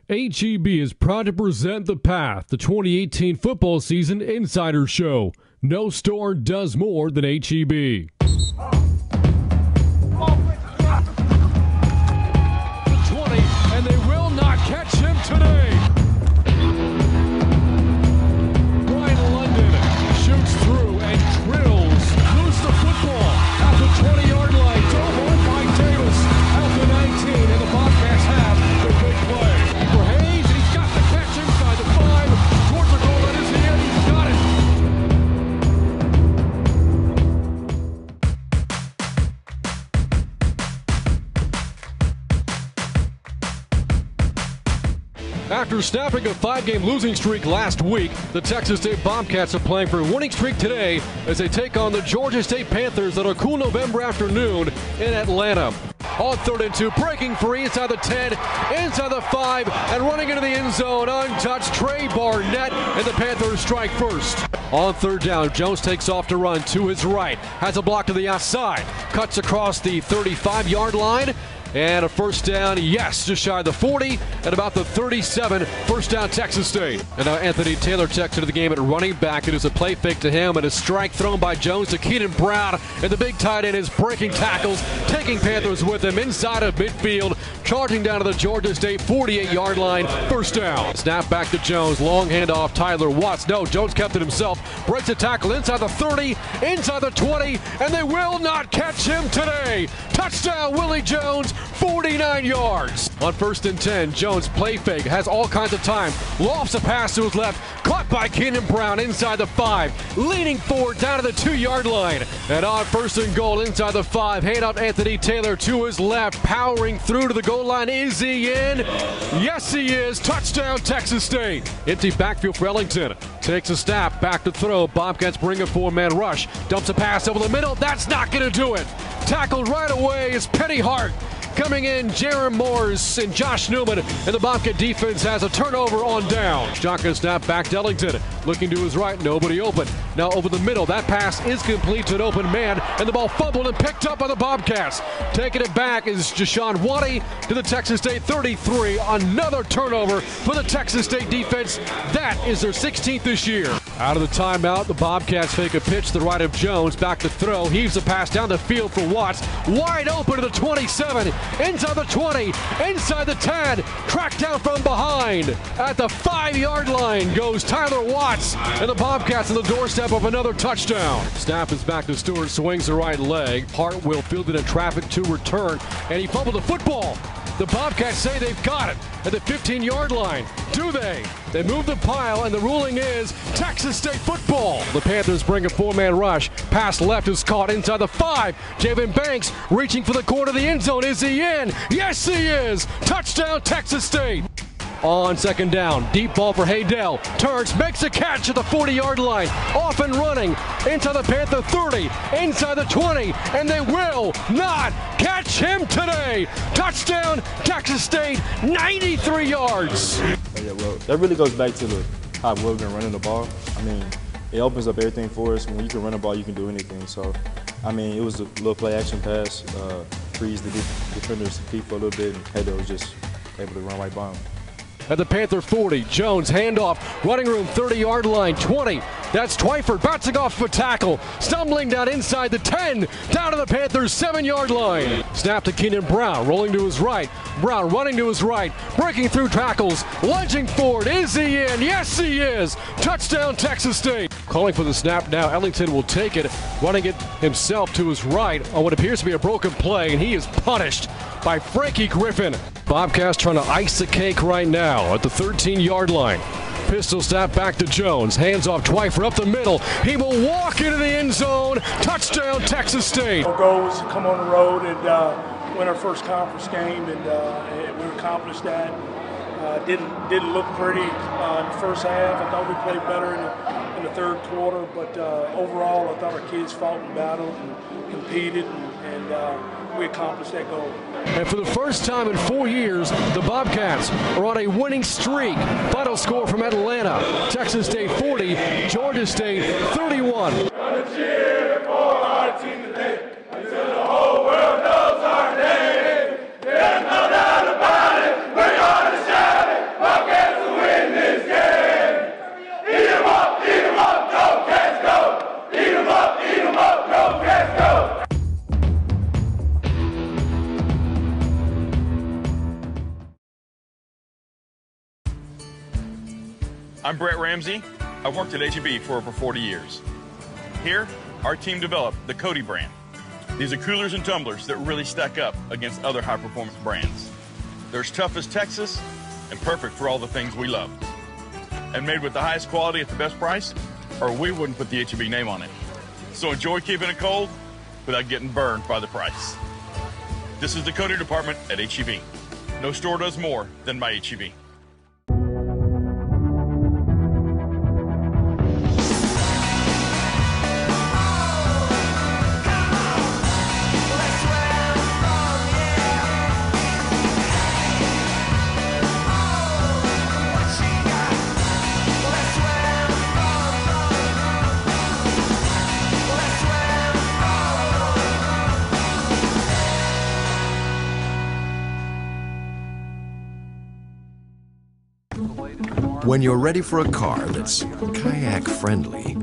HEB is proud to present The Path, the 2018 football season insider show. No store does more than HEB. 20, and they will not catch him today. Brian London shoots through and drills loose the football at the 20-yard line. Drove on by Davis at the 19, and the Bobcats have the big play. For Hayes, he's got the catch inside the 5. Towards the goal line is the end. He's got it. After snapping a 5-game losing streak last week, the Texas State Bobcats are playing for a winning streak today as they take on the Georgia State Panthers on a cool November afternoon in Atlanta. On 3rd and 2, breaking free inside the 10, inside the 5, and running into the end zone, untouched Trey Barnett, and the Panthers strike first. On 3rd down, Jones takes off to run to his right, has a block to the outside, cuts across the 35-yard line, and a first down, yes, just shy of the 40, and about the 37, first down Texas State. And now Anthony Taylor checks into the game at running back. It is a play fake to him, and a strike thrown by Jones to Keenan Brown, and the big tight end is breaking tackles, taking Panthers with him inside of midfield, charging down to the Georgia State 48-yard line, first down. Snap back to Jones, long handoff, Tyler Watts. No, Jones kept it himself, breaks a tackle inside the 30, inside the 20, and they will not catch him today. Touchdown, Willie Jones, 49 yards. On 1st and 10, Jones play fake, has all kinds of time, lofts a pass to his left, caught by Keenan Brown inside the 5, leaning forward down to the 2-yard line. And on 1st and goal inside the 5, hand out Anthony Taylor to his left, powering through to the goal line. Is he in? Yes, he is. Touchdown, Texas State. Empty backfield for Ellington. Takes a snap, back to throw. Bobcats bring a 4-man rush. Dumps a pass over the middle. That's not going to do it. Tackled right away is Penny Hart. Coming in, Jaron Morris and Josh Newman, and the Bobcat defense has a turnover on down. Shotgun snap back to Ellington, looking to his right, nobody open. Now over the middle, that pass is complete to an open man, and the ball fumbled and picked up by the Bobcats. Taking it back is Jashawn Waddy to the Texas State 33. Another turnover for the Texas State defense. That is their 16th this year. Out of the timeout, the Bobcats fake a pitch to the right of Jones, back to throw, heaves the pass down the field for Watts, wide open to the 27, inside the 20, inside the 10, tracked down from behind. At the 5-yard line goes Tyler Watts, and the Bobcats on the doorstep of another touchdown. Snap is back to Stewart, swings the right leg. Hart will field it in traffic to return, and he fumbled the football. The Bobcats say they've got it at the 15-yard line. Do they? They move the pile, and the ruling is Texas State football. The Panthers bring a 4-man rush. Pass left is caught inside the 5. Javen Banks reaching for the corner of the end zone. Is he in? Yes, he is. Touchdown, Texas State. On 2nd down, deep ball for Haydell. Turns, makes a catch at the 40-yard line. Off and running inside the Panther 30, inside the 20, and they will not catch him today. Touchdown, Texas State, 93 yards. Yeah, well, that really goes back to how we've been running the ball. I mean, it opens up everything for us. When you can run the ball, you can do anything. So, I mean, it was a little play-action pass, freeze the defender's feet for a little bit, and Haydell was just able to run right by him. At the Panther 40, Jones handoff, running room 30-yard line, 20. That's Twyford bouncing off a tackle, stumbling down inside the 10, down to the Panthers 7-yard line. Snap to Keenan Brown, rolling to his right. Brown running to his right, breaking through tackles, lunging forward. Is he in? Yes, he is. Touchdown, Texas State. Calling for the snap now. Ellington will take it, running it himself to his right on what appears to be a broken play, and he is punished by Frankie Griffin. Bobcats trying to ice the cake right now at the 13-yard line. Pistol snap back to Jones. Hands off Twyford up the middle. He will walk into the end zone. Touchdown, Texas State. Our goal was to come on the road and win our first conference game, and we accomplished that. Didn't look pretty in the first half. I thought we played better in the third quarter, but overall, I thought our kids fought and battled and competed, and we accomplished that goal. And for the first time in 4 years, the Bobcats are on a winning streak. Final score from Atlanta: Texas State 40, Georgia State 31. We're gonna cheer for our team today until the whole world knows our name. There's no doubt about it. We're gonna shout it. I'm Brett Ramsey. I've worked at H-E-B for over 40 years. Here, our team developed the Cody brand. These are coolers and tumblers that really stack up against other high-performance brands. They're as tough as Texas and perfect for all the things we love. And made with the highest quality at the best price, or we wouldn't put the H-E-B name on it. So enjoy keeping it cold without getting burned by the price. This is the Cody department at H-E-B. No store does more than my H-E-B. When you're ready for a car that's kayak friendly,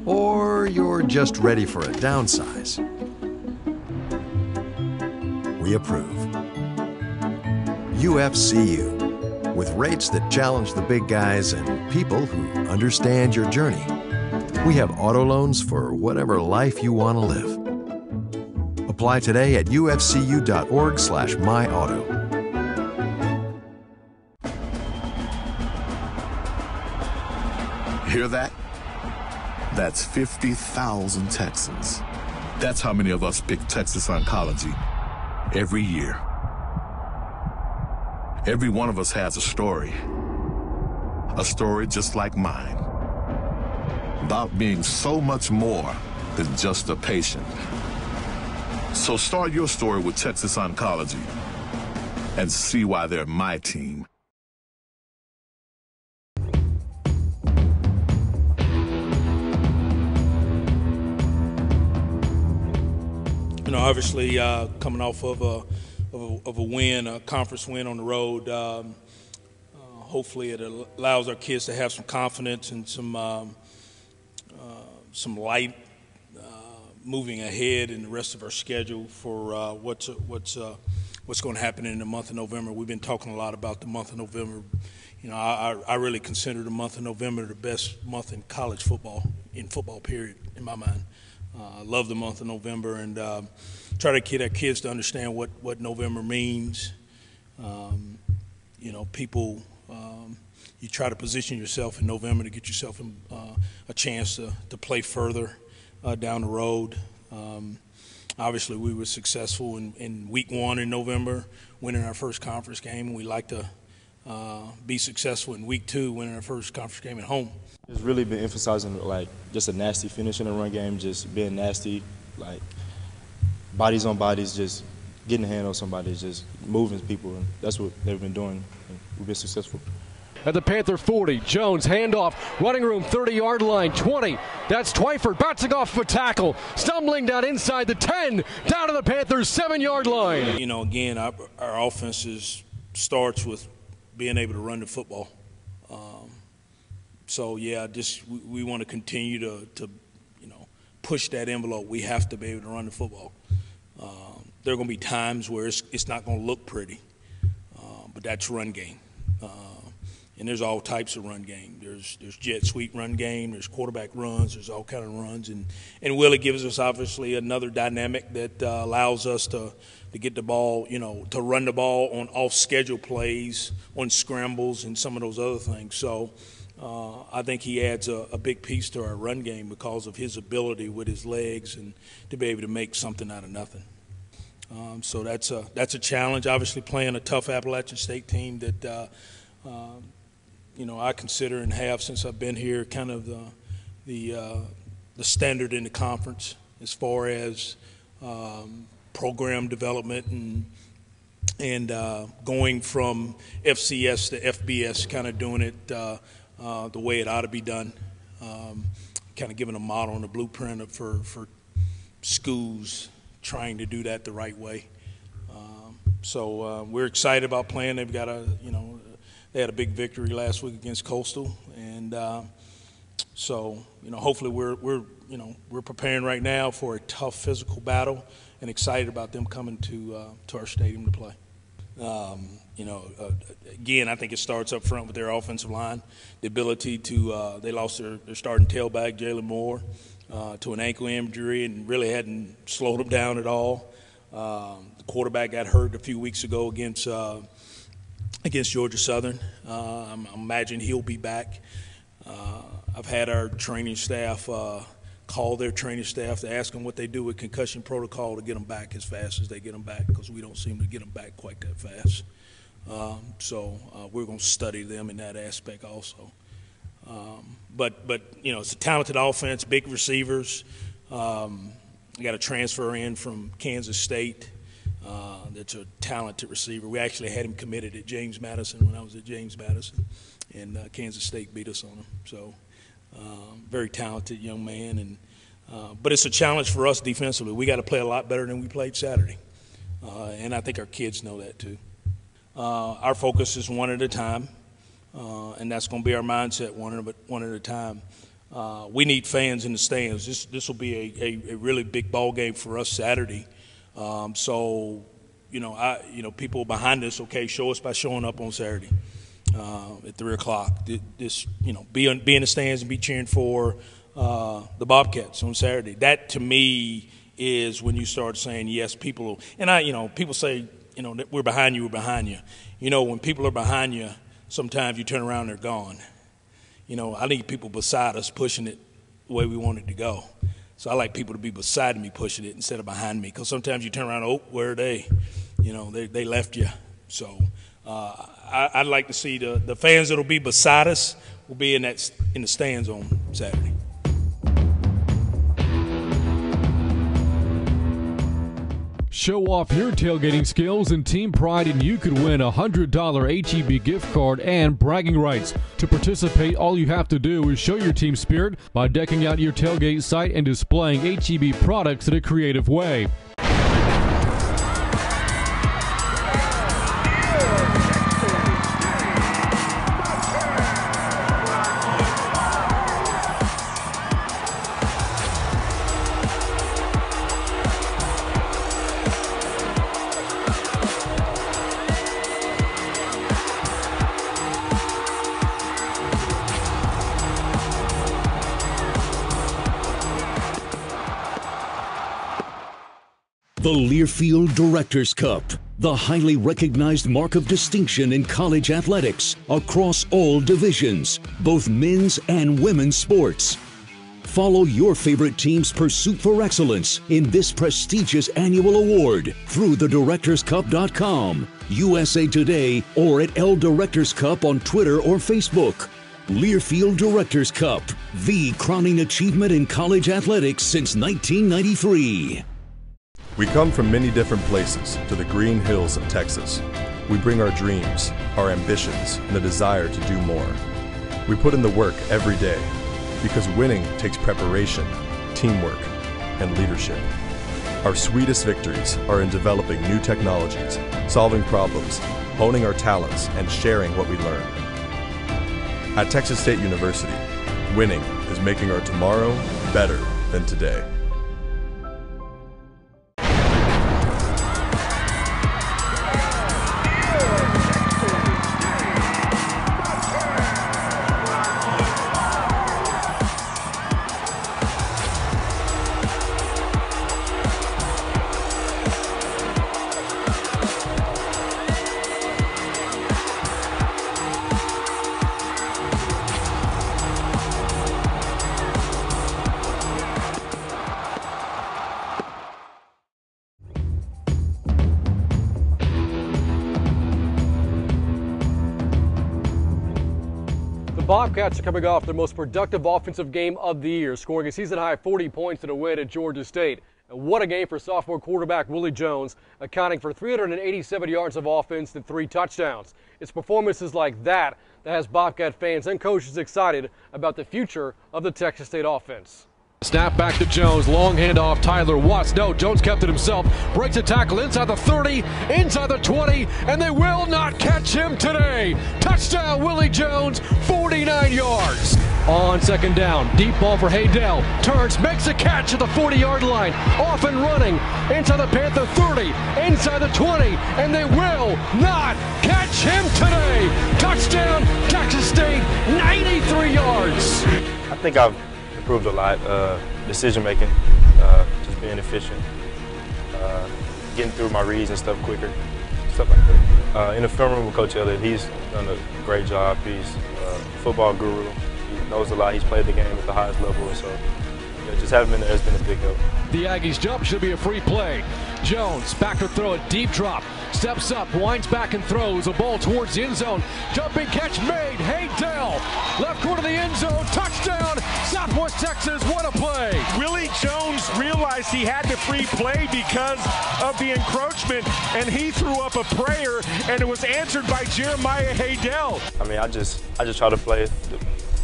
or you're just ready for a downsize, we approve. UFCU, with rates that challenge the big guys and people who understand your journey. We have auto loans for whatever life you want to live. Apply today at ufcu.org/myauto. Hear that? That's 50,000 Texans. That's how many of us pick Texas Oncology every year. Every one of us has a story just like mine, about being so much more than just a patient. So start your story with Texas Oncology and see why they're my team. You know, obviously coming off of a win, a conference win on the road, hopefully it allows our kids to have some confidence and some light moving ahead in the rest of our schedule for what's going to happen in the month of November. We've been talking a lot about the month of November. You know, I really consider the month of November the best month in college football, period, in my mind. I love the month of November and try to get our kids to understand what November means. You know, people, you try to position yourself in November to get yourself a chance to play further down the road. Obviously, we were successful in week 1 in November, winning our first conference game. We like to be successful in week 2, winning our first conference game at home. It's really been emphasizing like just a nasty finish in the run game, just being nasty, like bodies on bodies, just getting a hand on somebody, just moving people, and that's what they've been doing. And we've been successful. At the Panther 40, Jones handoff, running room 30-yard line, 20. That's Twyford bouncing off a tackle, stumbling down inside the 10, down to the Panthers' 7-yard line. You know, again, our offense starts with being able to run the football. So yeah, we want to continue to you know, push that envelope. We have to be able to run the football. There are going to be times where it's not going to look pretty, but that's run game. And there's all types of run game. There's jet sweep run game. There's quarterback runs. There's all kind of runs. And Willie gives us obviously another dynamic that allows us to get the ball, you know, to run the ball on off-schedule plays, on scrambles, and some of those other things. So I think he adds a big piece to our run game because of his ability with his legs and to be able to make something out of nothing. So that's a challenge. Obviously, playing a tough Appalachian State team that you know, I consider and have since I've been here kind of the standard in the conference as far as program development and going from FCS to FBS, kind of doing it the way it ought to be done, kind of giving a model and a blueprint for schools trying to do that the right way. So we're excited about playing. They've got they had a big victory last week against Coastal, and so hopefully we're preparing right now for a tough physical battle, and excited about them coming to our stadium to play. Again, I think it starts up front with their offensive line, the ability to they lost their starting tailback, Jalen Moore, to an ankle injury and really hadn't slowed him down at all. The quarterback got hurt a few weeks ago against Georgia Southern. I imagine he'll be back. I've had our training staff call their training staff to ask them what they do with concussion protocol to get them back as fast as they get them back, because we don't seem to get them back quite that fast. So we're going to study them in that aspect also. But it's a talented offense, big receivers. We got a transfer in from Kansas State that's a talented receiver. We actually had him committed at James Madison when I was at James Madison, and Kansas State beat us on him. So very talented young man. But it's a challenge for us defensively. We got to play a lot better than we played Saturday. And I think our kids know that too. Our focus is one at a time, and that's going to be our mindset, one at a time. We need fans in the stands. This will be a really big ball game for us Saturday. People behind us, okay, show us by showing up on Saturday at 3 o'clock. Be in the stands and be cheering for the Bobcats on Saturday. That to me is when you start saying yes. People say, we're behind you, we're behind you. When people are behind you, sometimes you turn around and they're gone. I need people beside us pushing it the way we want it to go. So I like people to be beside me pushing it instead of behind me, because sometimes you turn around, oh, where are they? They left you. So I'd like to see the fans that will be beside us will be in the stands on Saturday. Show off your tailgating skills and team pride, and you could win a $100 HEB gift card and bragging rights. To participate, all you have to do is show your team spirit by decking out your tailgate site and displaying HEB products in a creative way. The Learfield Directors Cup, the highly recognized mark of distinction in college athletics across all divisions, both men's and women's sports. Follow your favorite team's pursuit for excellence in this prestigious annual award through thedirectorscup.com, USA Today, or at L Directors Cup on Twitter or Facebook. Learfield Directors Cup, the crowning achievement in college athletics since 1993. We come from many different places to the green hills of Texas. We bring our dreams, our ambitions, and a desire to do more. We put in the work every day because winning takes preparation, teamwork, and leadership. Our sweetest victories are in developing new technologies, solving problems, honing our talents, and sharing what we learn. At Texas State University, winning is making our tomorrow better than today. Bobcats are coming off their most productive offensive game of the year, scoring a season-high 40 points in a win at Georgia State. And what a game for sophomore quarterback Willie Jones, accounting for 387 yards of offense and 3 touchdowns. It's performances like that that has Bobcat fans and coaches excited about the future of the Texas State offense. Snap back to Jones, long handoff, Tyler Watts. No, Jones kept it himself, breaks a tackle inside the 30, inside the 20, and they will not catch him today. Touchdown, Willie Jones, 49 yards. On second down, deep ball for Haydell, turns, makes a catch at the 40-yard line, off and running. inside the Panther 30, inside the 20, and they will not catch him today. Touchdown, Texas State, 93 yards. I think I've improved a lot. Decision making, just being efficient, getting through my reads and stuff quicker, stuff like that. In the film room with Coach Elliott, he's done a great job. He's a football guru. He knows a lot. He's played the game at the highest level, so just having him in there has been a big help. The Aggies jump should be a free play. Jones back to throw a deep drop. Steps up, winds back and throws a ball towards the end zone. Jumping catch made. Haydell, left corner of the end zone. Touchdown, Southwest Texas. What a play. Willie Jones realized he had the free play because of the encroachment, and he threw up a prayer, and it was answered by Jeremiah Haydell. I mean, I just try to play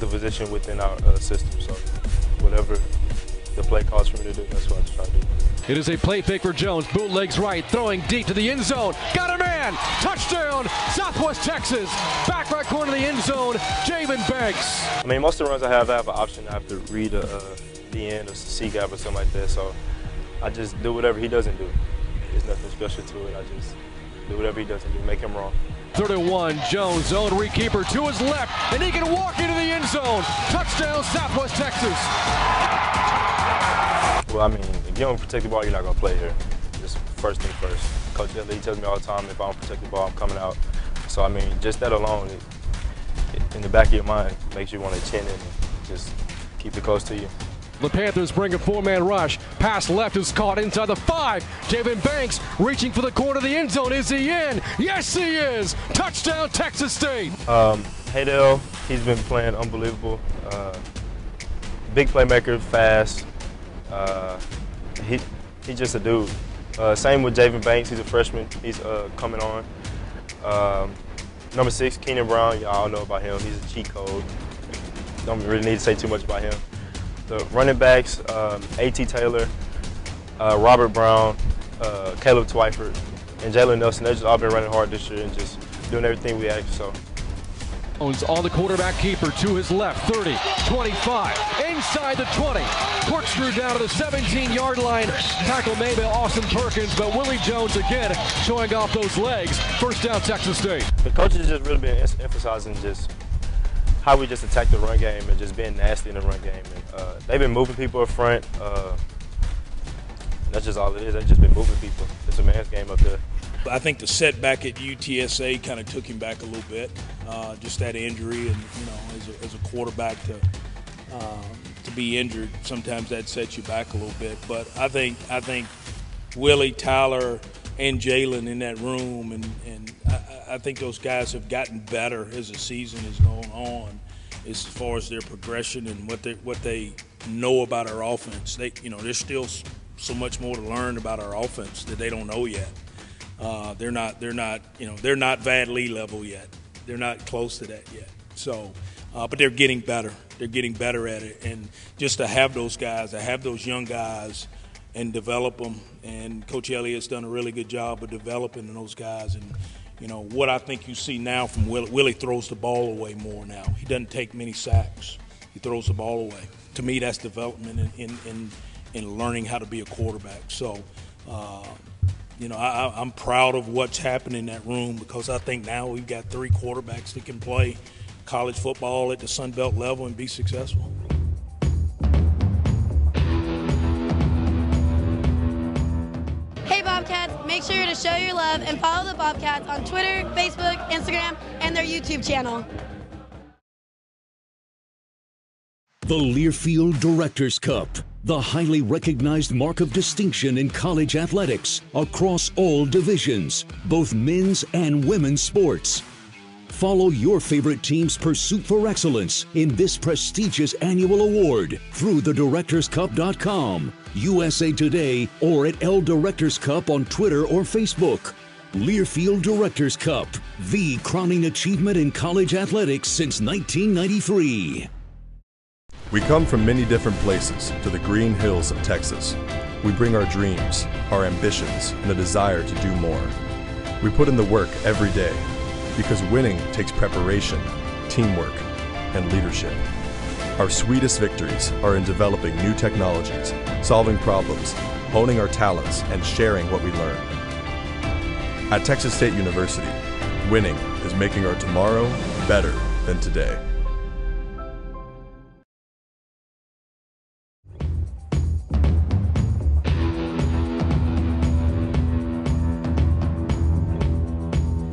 the position within our system. So whatever the play calls for me to do, that's what I try to do. It is a play fake for Jones. Bootlegs right, throwing deep to the end zone. Got a man. Touchdown, Southwest Texas. Back right corner of the end zone, Javen Banks. I mean, most of the runs I have an option. I have to read the end or C gap or something like that. So I just do whatever he doesn't do. There's nothing special to it. I just do whatever he doesn't do, make him wrong. 31, Jones, zone read keeper to his left, and he can walk into the end zone. Touchdown, Southwest Texas. Well, I mean, if you don't protect the ball, you're not going to play here. Just first thing first. Coach Elliott, he tells me all the time, if I don't protect the ball, I'm coming out. So, I mean, just that alone, in the back of your mind, makes you want to chin it and just keep it close to you. The Panthers bring a four-man rush. Pass left is caught inside the 5. Javen Banks reaching for the corner of the end zone. Is he in? Yes, he is. Touchdown, Texas State. Haydell, he's been playing unbelievable. Big playmaker, fast. He's just a dude. Same with Javen Banks. He's a freshman. He's coming on. Number 6, Keenan Brown. Y'all all know about him. He's a cheat code. Don't really need to say too much about him. The running backs, A.T. Taylor, Robert Brown, Caleb Twyford, and Jalen Nelson, they've just all been running hard this year and just doing everything we ask. So. Jones on the quarterback keeper to his left, 30, 25, inside the 20. Corkscrew down to the 17-yard line. Tackle made by Austin Perkins, but Willie Jones again showing off those legs. First down, Texas State. The coaches have just really been emphasizing just how we just attack the run game and just being nasty in the run game. And, they've been moving people up front. That's just all it is. They've just been moving people. It's a man's game up there. I think the setback at UTSA kind of took him back a little bit. Just that injury, and as a quarterback to be injured, sometimes that sets you back a little bit. But I think Willie, Tyler, and Jalen in that room, and I think those guys have gotten better as the season has gone on, as far as their progression and what they know about our offense. There's still so much more to learn about our offense that they don't know yet. They're not Vad Lee level yet. They're not close to that yet. So, but they're getting better. They're getting better at it. And just to have those guys, to have those young guys and develop them. And Coach Elliott's done a really good job of developing those guys. And, what I think you see now from Willie throws the ball away more now. He doesn't take many sacks. He throws the ball away. To me, that's development in learning how to be a quarterback. So, I'm proud of what's happened in that room, because I think now we've got 3 quarterbacks that can play college football at the Sun Belt level and be successful. Hey Bobcats, make sure to show your love and follow the Bobcats on Twitter, Facebook, Instagram, and their YouTube channel. The Learfield Directors Cup, the highly recognized mark of distinction in college athletics across all divisions, both men's and women's sports. Follow your favorite team's pursuit for excellence in this prestigious annual award through thedirectorscup.com, USA Today, or at L Directors Cup on Twitter or Facebook. Learfield Directors Cup, the crowning achievement in college athletics since 1993. We come from many different places to the green hills of Texas. We bring our dreams, our ambitions, and a desire to do more. We put in the work every day because winning takes preparation, teamwork, and leadership. Our sweetest victories are in developing new technologies, solving problems, honing our talents and sharing what we learn. At Texas State University, winning is making our tomorrow better than today.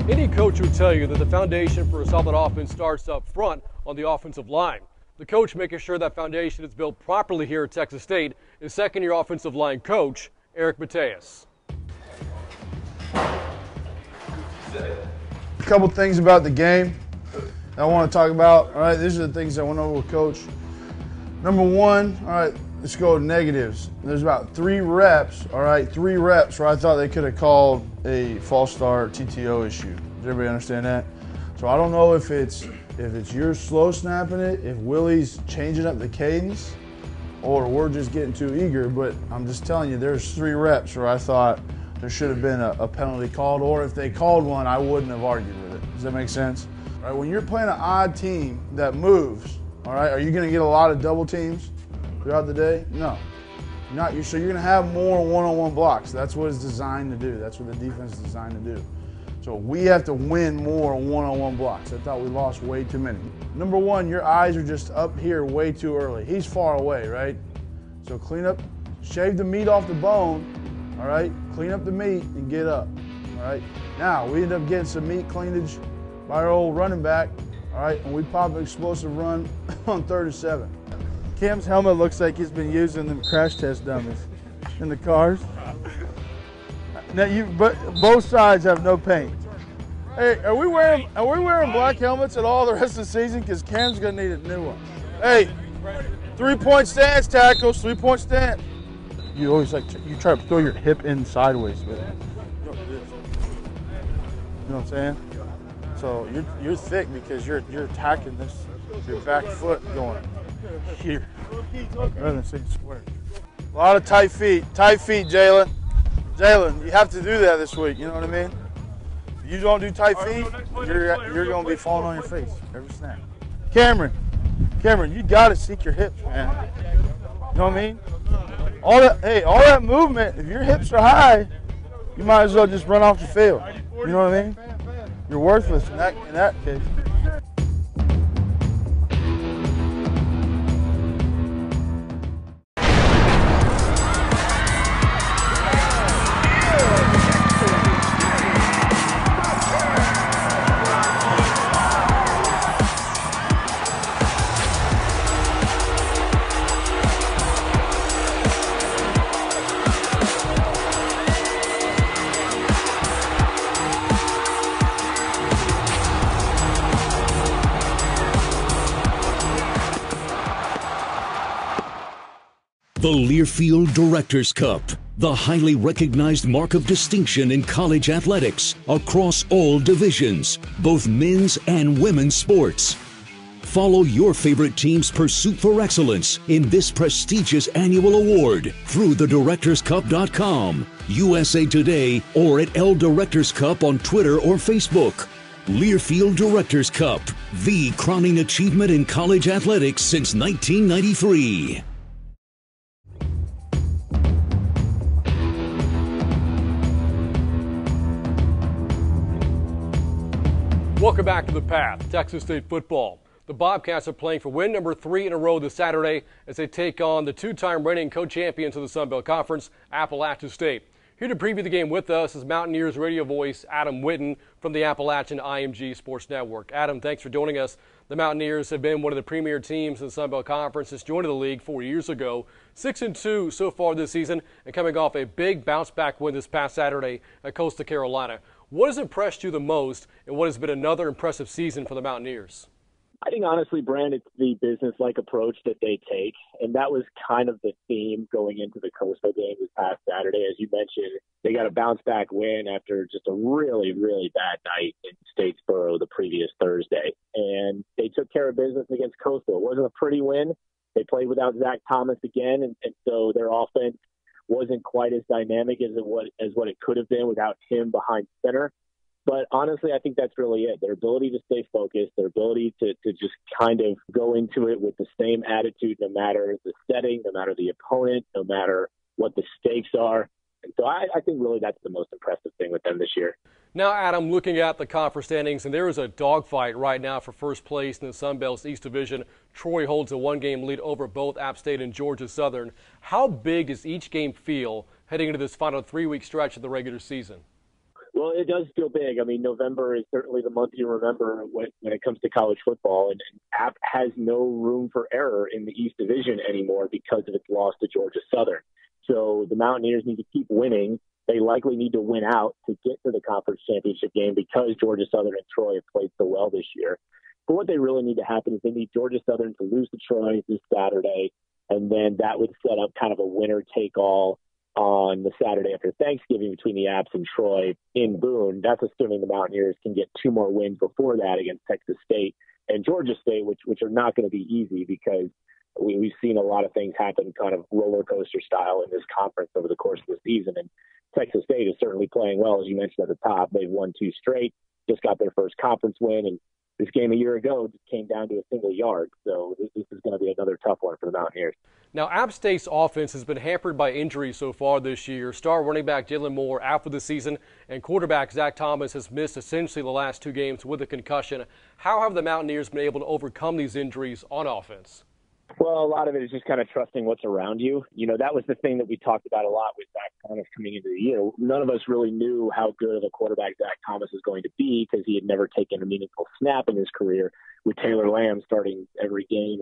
Any coach would tell you that the foundation for a solid offense starts up front on the offensive line. The coach making sure that foundation is built properly here at Texas State is second-year offensive line coach Eric Mateus. A couple things about the game that I want to talk about. All right, these are the things I went over with Coach. Number one, all right, let's go with negatives. There's about 3 reps, all right, 3 reps where I thought they could have called a false start TTO issue. Does everybody understand that? So I don't know if it's you're slow snapping it, if Willie's changing up the cadence, or we're just getting too eager, but I'm just telling you, there's 3 reps where I thought there should have been a penalty called, or if they called one, I wouldn't have argued with it. Does that make sense? All right, when you're playing an odd team that moves, all right, are you going to get a lot of double teams throughout the day? No. Not you. So you're going to have more one-on-one blocks. That's what it's designed to do. That's what the defense is designed to do. So we have to win more one-on-one blocks. I thought we lost way too many. Number one, your eyes are just up here way too early. He's far away, right? So clean up, shave the meat off the bone, all right? Clean up the meat and get up, all right? Now, we end up getting some meat cleanage by our old running back, all right? And we pop an explosive run on 3rd and 7. Cam's helmet looks like he's been using them crash test dummies in the cars. Now but both sides have no paint. Hey, are we wearing black helmets at all the rest of the season? Because Cam's gonna need a new one. Hey, 3-point stance tackles, 3-point stance. You always you try to throw your hip in sideways, but you know what I'm saying? So you're thick because you're attacking this your back foot going here rather than saying square. A lot of tight feet, Jalen. Jalen, you have to do that this week. You know what I mean? If you don't do tight feet, you're going to be falling on your face every snap. Cameron, you got to seek your hips, man. You know what I mean? All that movement. If your hips are high, you might as well just run off the field. You know what I mean? You're worthless in that case. The Learfield Directors Cup, the highly recognized mark of distinction in college athletics across all divisions, both men's and women's sports. Follow your favorite team's pursuit for excellence in this prestigious annual award through thedirectorscup.com, USA Today, or at L Directors Cup on Twitter or Facebook. Learfield Directors Cup, the crowning achievement in college athletics since 1993. Welcome back to The Path, Texas State football. The Bobcats are playing for win number 3 in a row this Saturday as they take on the 2-time reigning co-champions of the Sun Belt Conference, Appalachian State. Here to preview the game with us is Mountaineers radio voice Adam Witten from the Appalachian IMG Sports Network. Adam, thanks for joining us. The Mountaineers have been one of the premier teams in the Sun Belt Conference since joining the league 4 years ago. 6-2 so far this season and coming off a big bounce-back win this past Saturday at Coastal Carolina. What has impressed you the most and what has been another impressive season for the Mountaineers? I think, honestly, Brand, it's the business-like approach that they take, and that was kind of the theme going into the Coastal game this past Saturday. As you mentioned, they got a bounce-back win after just a really, really bad night in Statesboro the previous Thursday, and they took care of business against Coastal. It wasn't a pretty win. They played without Zach Thomas again, and so their offense wasn't quite as dynamic as what it could have been without him behind center. But honestly, I think that's really it. Their ability to stay focused, their ability to just kind of go into it with the same attitude no matter the setting, no matter the opponent, no matter what the stakes are. And so I think really that's the most impressive thing with them this year. Now, Adam, looking at the conference standings, and there is a dogfight right now for first place in the Sun Belt's East Division. Troy holds a one-game lead over both App State and Georgia Southern. How big does each game feel heading into this final 3-week stretch of the regular season? Well, it does feel big. I mean, November is certainly the month you remember when it comes to college football, and App has no room for error in the East Division anymore because of its loss to Georgia Southern. So the Mountaineers need to keep winning. They likely need to win out to get to the conference championship game because Georgia Southern and Troy have played so well this year. But what they really need to happen is they need Georgia Southern to lose to Troy this Saturday, and then that would set up kind of a winner-take-all on the Saturday after Thanksgiving between the Apps and Troy in Boone. That's assuming the Mountaineers can get 2 more wins before that against Texas State and Georgia State, which are not going to be easy because we've seen a lot of things happen kind of roller coaster style in this conference over the course of the season. And Texas State is certainly playing well, as you mentioned at the top. They've won 2 straight, just got their first conference win, and this game a year ago just came down to a single yard. So this is going to be another tough one for the Mountaineers. Now, App State's offense has been hampered by injuries so far this year. Star running back Jalen Moore out for the season, and quarterback Zach Thomas has missed essentially the last 2 games with a concussion. How have the Mountaineers been able to overcome these injuries on offense? Well, a lot of it is just kind of trusting what's around you. You know, that was the thing that we talked about a lot with Zach Thomas coming into the year. None of us really knew how good of a quarterback Zach Thomas is going to be because he had never taken a meaningful snap in his career, with Taylor Lamb starting every game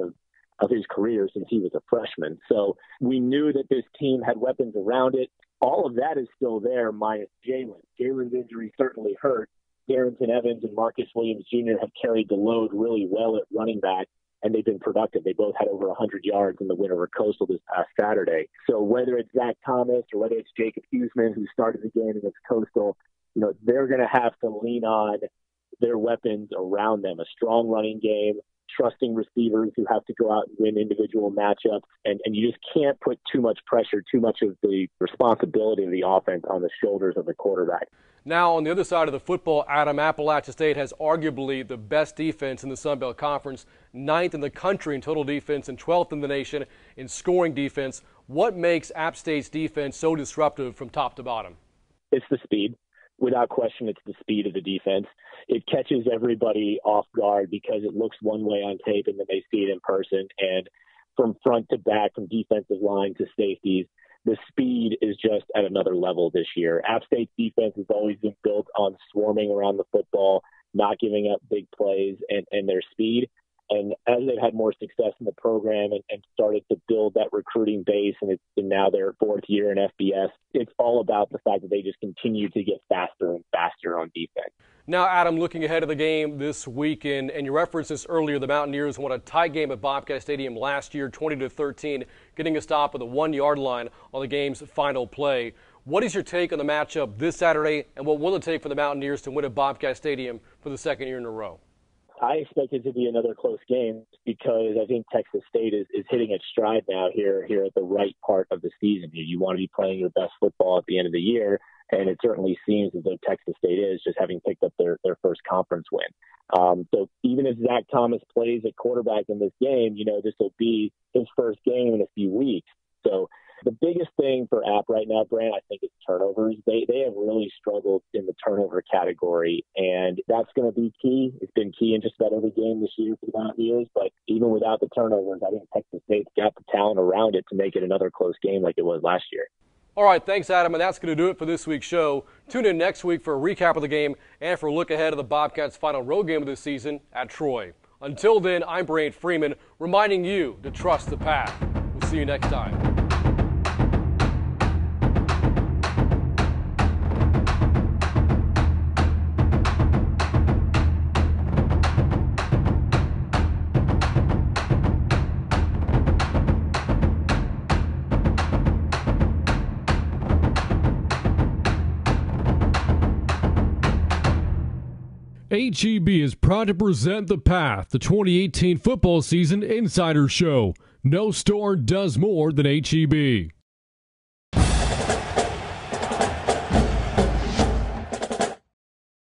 of his career since he was a freshman. So we knew that this team had weapons around it. All of that is still there minus Jalen. Jalen's injury certainly hurt. Darrington Evans and Marcus Williams Jr. have carried the load really well at running back, and they've been productive. They both had over 100 yards in the win over Coastal this past Saturday. So whether it's Zach Thomas or whether it's Jacob Huseman, who started the game against Coastal, you know, they're going to have to lean on their weapons around them, a strong running game, trusting receivers who have to go out and win individual matchups, and you just can't put too much pressure, too much of the responsibility of the offense on the shoulders of the quarterback. Now, on the other side of the football, Adam, Appalachia State has arguably the best defense in the Sun Belt Conference, 9th in the country in total defense and 12th in the nation in scoring defense. What makes App State's defense so disruptive from top to bottom? It's the speed. Without question, it's the speed of the defense. It catches everybody off guard because it looks one way on tape and then they see it in person. And from front to back, from defensive line to safeties, the speed is just at another level this year. App State's defense has always been built on swarming around the football, not giving up big plays, and their speed. And as they've had more success in the program and started to build that recruiting base, and it's been now their 4th year in FBS, it's all about the fact that they just continue to get faster and faster on defense. Now, Adam, looking ahead of the game this weekend, and you referenced this earlier, the Mountaineers won a tight game at Bobcat Stadium last year, 20-13, getting a stop at the 1-yard line on the game's final play. What is your take on the matchup this Saturday, and what will it take for the Mountaineers to win at Bobcat Stadium for the 2nd year in a row? I expect it to be another close game because I think Texas State is hitting its stride now here at the right part of the season. You want to be playing your best football at the end of the year, and it certainly seems as though Texas State is, just having picked up their first conference win. So even if Zach Thomas plays at quarterback in this game, you know, this will be his first game in a few weeks. So the biggest thing for App right now, Brant, I think is turnovers. They have really struggled in the turnover category, and that's going to be key. It's been key in just about every game this year for the Mountaineers, but even without the turnovers, I think Texas State's got the talent around it to make it another close game like it was last year. All right, thanks, Adam, and that's going to do it for this week's show. Tune in next week for a recap of the game and for a look ahead of the Bobcats' final road game of the season at Troy. Until then, I'm Brant Freeman, reminding you to trust the path. We'll see you next time. HEB is proud to present The Path, the 2018 football season insider show. No store does more than HEB.